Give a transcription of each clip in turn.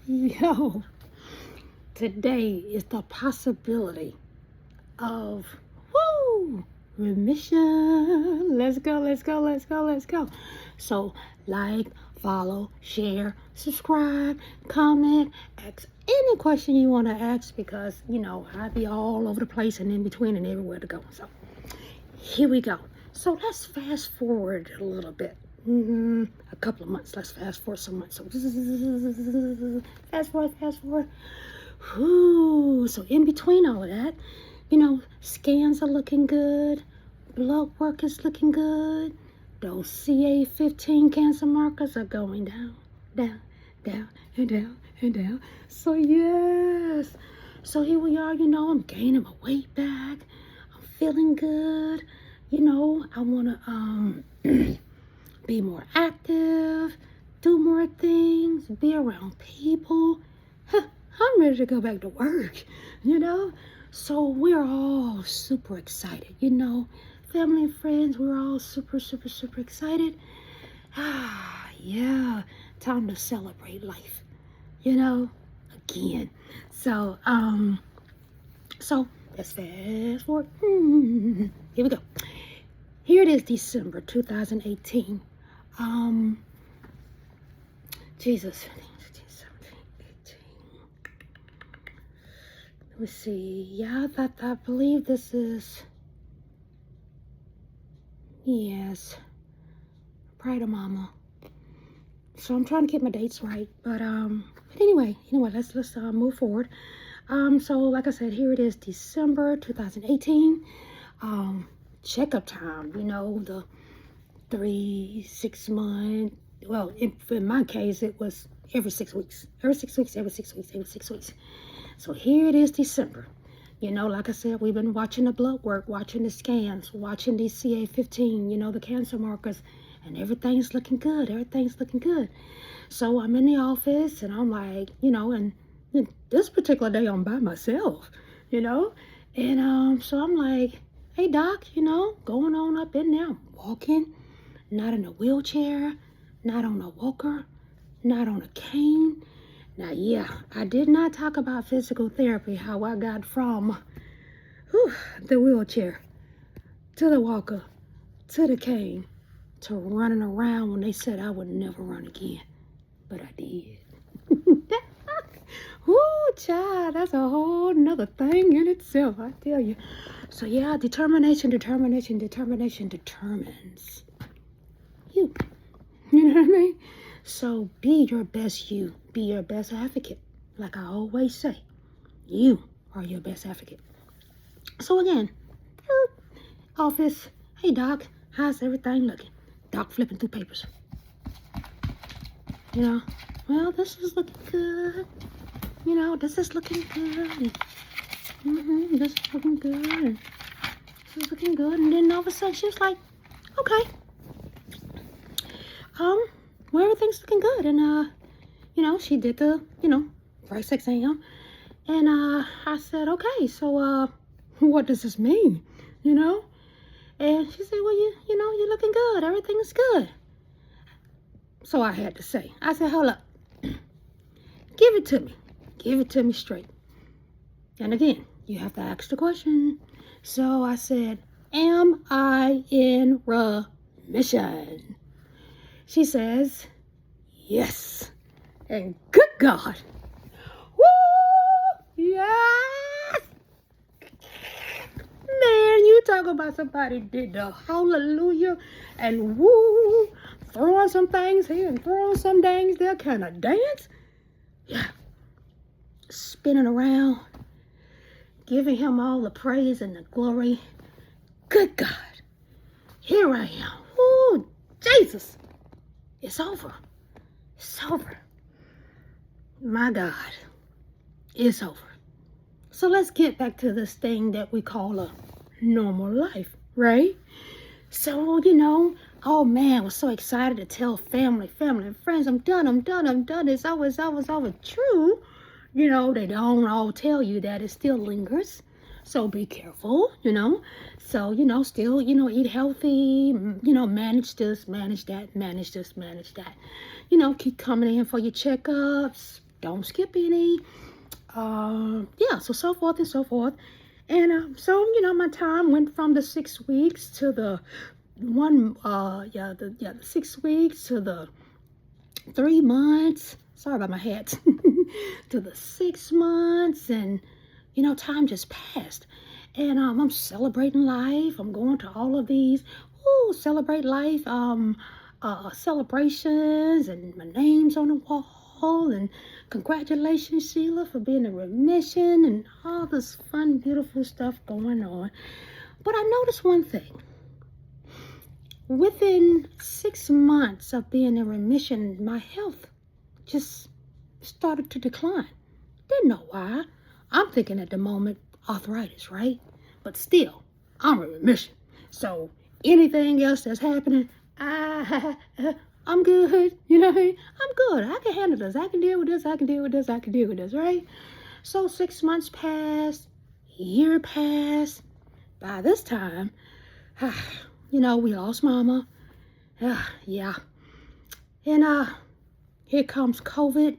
Yo, today is the possibility of remission. Let's go, let's go, let's go, let's go. So, like, follow, share, subscribe, comment, ask any question you want to ask because, I be all over the place and in between and everywhere to go. So, here we go. So, let's fast forward a little bit. A couple of months. Let's fast forward some months. So fast forward. So in between all of that, scans are looking good. Blood work is looking good. Those CA15 cancer markers are going down, down, and down, and down. So yes. So here we are, I'm gaining my weight back. I'm feeling good. I want to, be more active, do more things, be around people. I'm ready to go back to work, So we're all super excited, Family and friends, we're all super, super, super excited. Yeah, time to celebrate life, again. So let's fast forward. Here we go. Here it is, December 2018. Jesus, 17, 18. Let me see. Yeah, I believe this is, yes, Pride of Mama. So I'm trying to get my dates right, but anyway, let's move forward. So like I said, here it is, December 2018. Checkup time, the 3-6 month. Well, in my case, it was every 6 weeks. Every 6 weeks. So here it is, December. Like I said, we've been watching the blood work, watching the scans, watching the CA15, the cancer markers, and everything's looking good. Everything's looking good. So I'm in the office, and I'm like, and this particular day I'm by myself, and so I'm like, hey, doc, going on up in there, I'm walking, not in a wheelchair, not on a walker, not on a cane. Now, yeah, I did not talk about physical therapy, how I got from the wheelchair to the walker to the cane to running around when they said I would never run again. But I did. Child, that's a whole nother thing in itself, I tell you. So, yeah, determination determines you. You know what I mean? So be your best you. Be your best advocate. Like I always say, you are your best advocate. So again, office, hey doc, how's everything looking? Doc flipping through papers. Well, this is looking good. This is looking good. This is looking good. This is looking good. And then all of a sudden she was like, okay. Well, everything's looking good. And, she did the, price exam. And, I said, okay, so, what does this mean? And she said, well, you're looking good. Everything's good. So I had to say, I said, hold up. Give it to me. Give it to me straight. And again, you have to ask the question. So I said, am I in remission? She says, yes. And good God. Woo! Yes! Man, you talk about somebody did the hallelujah and woo, throwing some things here and throwing some things there, kind of dance. Yeah. Spinning around, giving him all the praise and the glory. Good God. Here I am. Ooh, Jesus. It's over. It's over. My God. It's over. So let's get back to this thing that we call a normal life, right? So, oh man, I was so excited to tell family and friends, I'm done. It's over. True. They don't all tell you that it still lingers. So be careful, So, still, eat healthy, manage this, manage that. Keep coming in for your checkups, don't skip any. Yeah, so forth and so forth. And so, my time went from the 6 weeks to the the 6 weeks to the 3 months. Sorry about my hat. To the 6 months, and time just passed. And I'm celebrating life. I'm going to all of these celebrate life celebrations, and my name's on the wall, and congratulations, Sheila, for being in remission, and all this fun, beautiful stuff going on. But I noticed one thing. Within 6 months of being in remission, my health just started to decline. Didn't know why. I'm thinking at the moment arthritis, right? But still, I'm in remission. So anything else that's happening, I'm good. You know what I mean? I'm good. I can handle this. I can deal with this. I can deal with this. I can deal with this, right? So 6 months passed, year passed. By this time, we lost Mama. Yeah. And here comes COVID.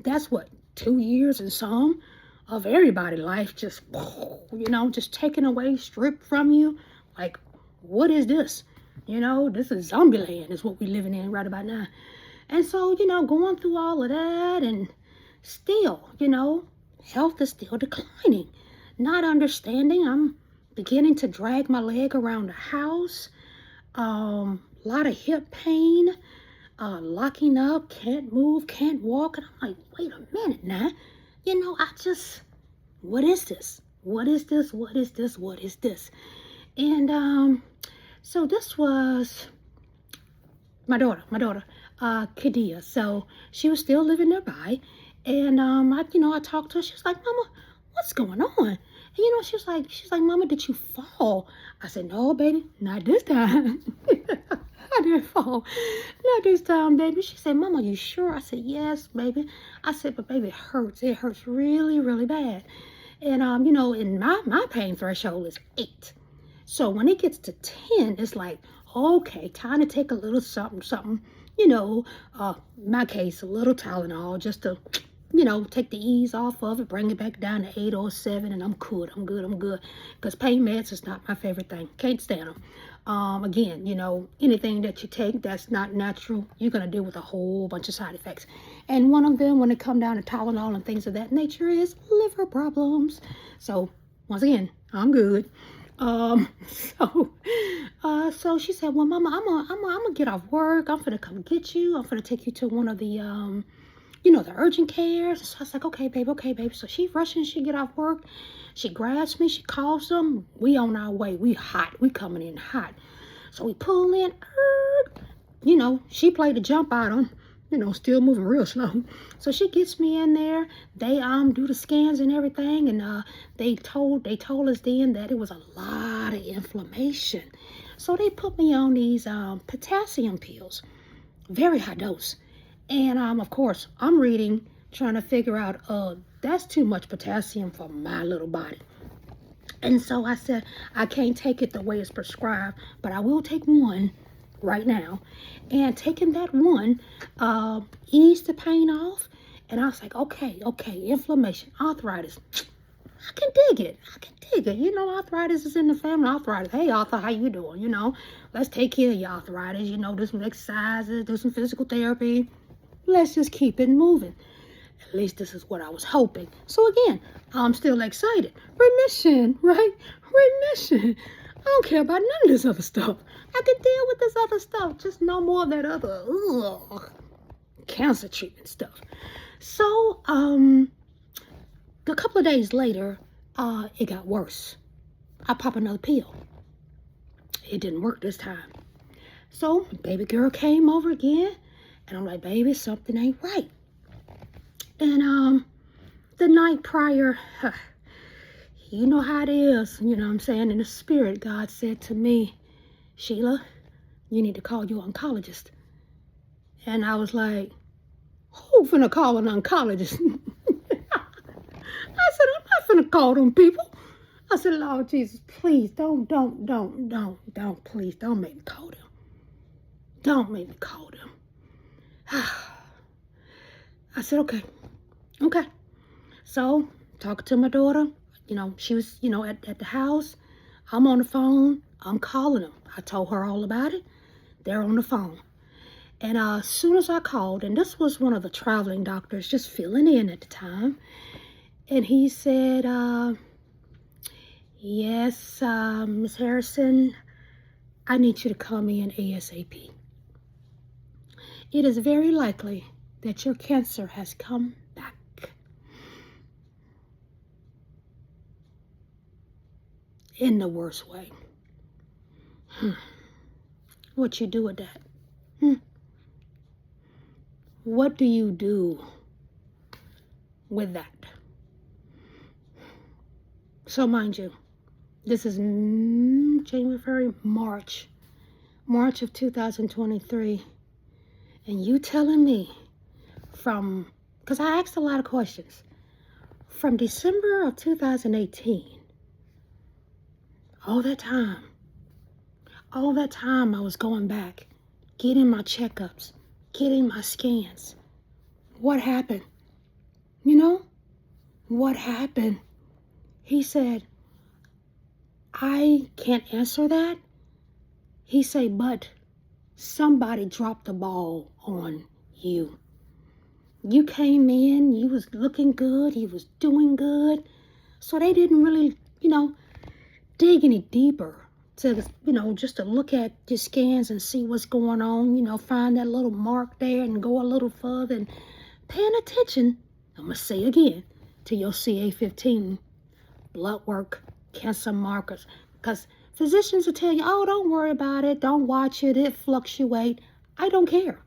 That's what, 2 years and some of everybody's life just, just taken away, stripped from you. Like, what is this? This is zombie land is what we're living in right about now. And so, going through all of that, and still, health is still declining. Not understanding. I'm beginning to drag my leg around the house. A lot of hip pain. Locking up, can't move, can't walk. And I'm like, wait a minute now. What is this? What is this? What is this? What is this? And so this was my daughter, Kadia. So she was still living nearby. And I talked to her. She was like, Mama, what's going on? And she's like, Mama, did you fall? I said, no, baby, not this time. I didn't fall. Not this time, baby. She said, Mama, you sure? I said, yes, baby. I said, but baby, it hurts. It hurts really, really bad. And and my pain threshold is 8. So when it gets to 10, it's like, okay, time to take a little something. In my case, a little Tylenol, just to take the ease off of it, bring it back down to 8 or 7, and I'm good. Because pain meds is not my favorite thing. Can't stand them. Again, anything that you take that's not natural, you're going to deal with a whole bunch of side effects. And one of them, when it come down to Tylenol and things of that nature, is liver problems. So, once again, I'm good. So she said, well, Mama, I'm gonna get off work. I'm gonna come get you. I'm gonna take you to one of the, the urgent cares. So I was like, okay, baby. So she rushing, she get off work. She grabs me, she calls them. We on our way. We hot. We coming in hot. So we pull in. She played the jump out on, still moving real slow. So she gets me in there. They do the scans and everything, and they told us then that it was a lot of inflammation. So they put me on these potassium pills, very high dose. And of course, I'm reading, trying to figure out, that's too much potassium for my little body. And so I said, I can't take it the way it's prescribed, but I will take one right now. And taking that one eased the pain off. And I was like, okay, inflammation, arthritis. I can dig it. Arthritis is in the family. Arthritis. Hey, Arthur, how you doing? Let's take care of your arthritis. Do some exercises, do some physical therapy. Let's just keep it moving. At least this is what I was hoping. So again, I'm still excited. Remission, right? Remission. I don't care about none of this other stuff. I can deal with this other stuff. Just no more of that other cancer treatment stuff. So, a couple of days later, it got worse. I pop another pill. It didn't work this time. So, baby girl came over again. And I'm like, baby, something ain't right. And the night prior, you know how it is, what I'm saying, in the spirit, God said to me, Sheila, you need to call your oncologist. And I was like, who finna call an oncologist? I said, I'm not finna call them people. I said, Lord Jesus, please please don't make me call them. Don't make me call them. I said, okay. Okay. So, talking to my daughter, she was, at the house. I'm on the phone. I'm calling them. I told her all about it. They're on the phone. And as soon as I called, and this was one of the traveling doctors just filling in at the time, and he said, yes, Miss Harrison, I need you to come in ASAP. It is very likely that your cancer has come back. In the worst way. What you do with that? What do you do with that? So mind you, this is January, February, March of 2023. And you telling me because I asked a lot of questions, from December of 2018, all that time I was going back, getting my checkups, getting my scans. What happened? What happened? He said, I can't answer that. He said, but somebody dropped the ball on you. You came in, you was looking good, you was doing good. So they didn't really, dig any deeper to, just to look at your scans and see what's going on, find that little mark there and go a little further and paying attention, I'm going to say again, to your CA15 blood work, cancer markers. Because physicians will tell you, oh, don't worry about it, don't watch it, it fluctuates. I don't care.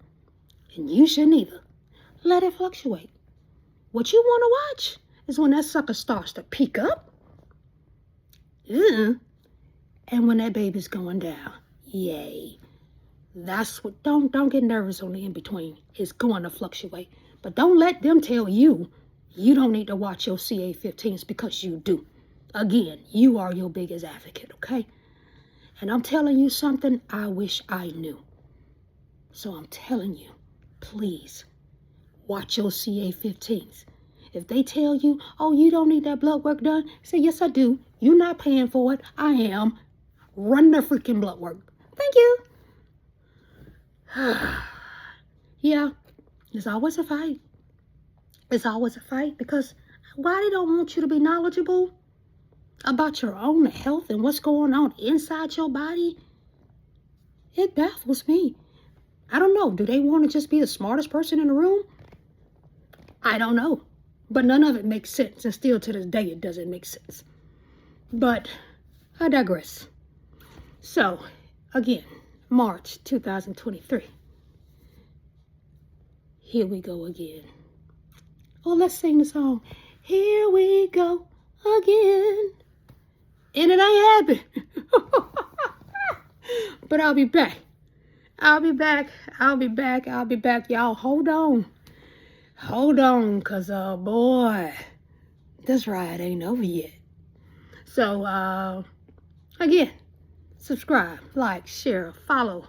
And you shouldn't either. Let it fluctuate. What you want to watch is when that sucker starts to peak up. And when that baby's going down. Yay. That's what, don't get nervous on the in-between. It's going to fluctuate. But don't let them tell you don't need to watch your CA15s, because you do. Again, you are your biggest advocate, okay? And I'm telling you something I wish I knew. So I'm telling you, please, watch your CA15s. If they tell you, oh, you don't need that blood work done, say, yes, I do. You're not paying for it. I am. Run the freaking blood work. Thank you. Yeah, it's always a fight. It's always a fight, because why they don't want you to be knowledgeable about your own health and what's going on inside your body? It baffles me. I don't know. Do they want to just be the smartest person in the room? I don't know. But none of it makes sense. And still to this day, it doesn't make sense. But I digress. So, again, March 2023. Here we go again. Oh, let's sing the song. Here we go again. And it ain't happened. But I'll be back. I'll be back. Y'all, hold on. Hold on, because, boy, this ride ain't over yet. So, again, subscribe, like, share, follow.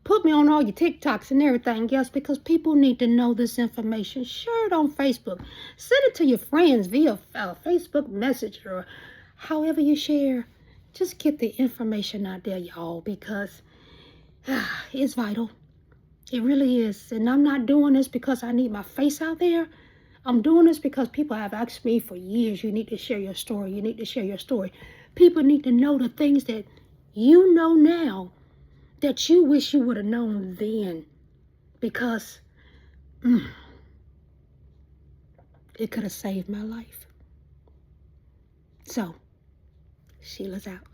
Put me on all your TikToks and everything else, because people need to know this information. Share it on Facebook. Send it to your friends via Facebook message, or however you share. Just get the information out there, y'all, because it's vital. It really is. And I'm not doing this because I need my face out there. I'm doing this because people have asked me for years, you need to share your story. You need to share your story. People need to know the things that you know now that you wish you would have known then. Because it could have saved my life. So, Sheila's out.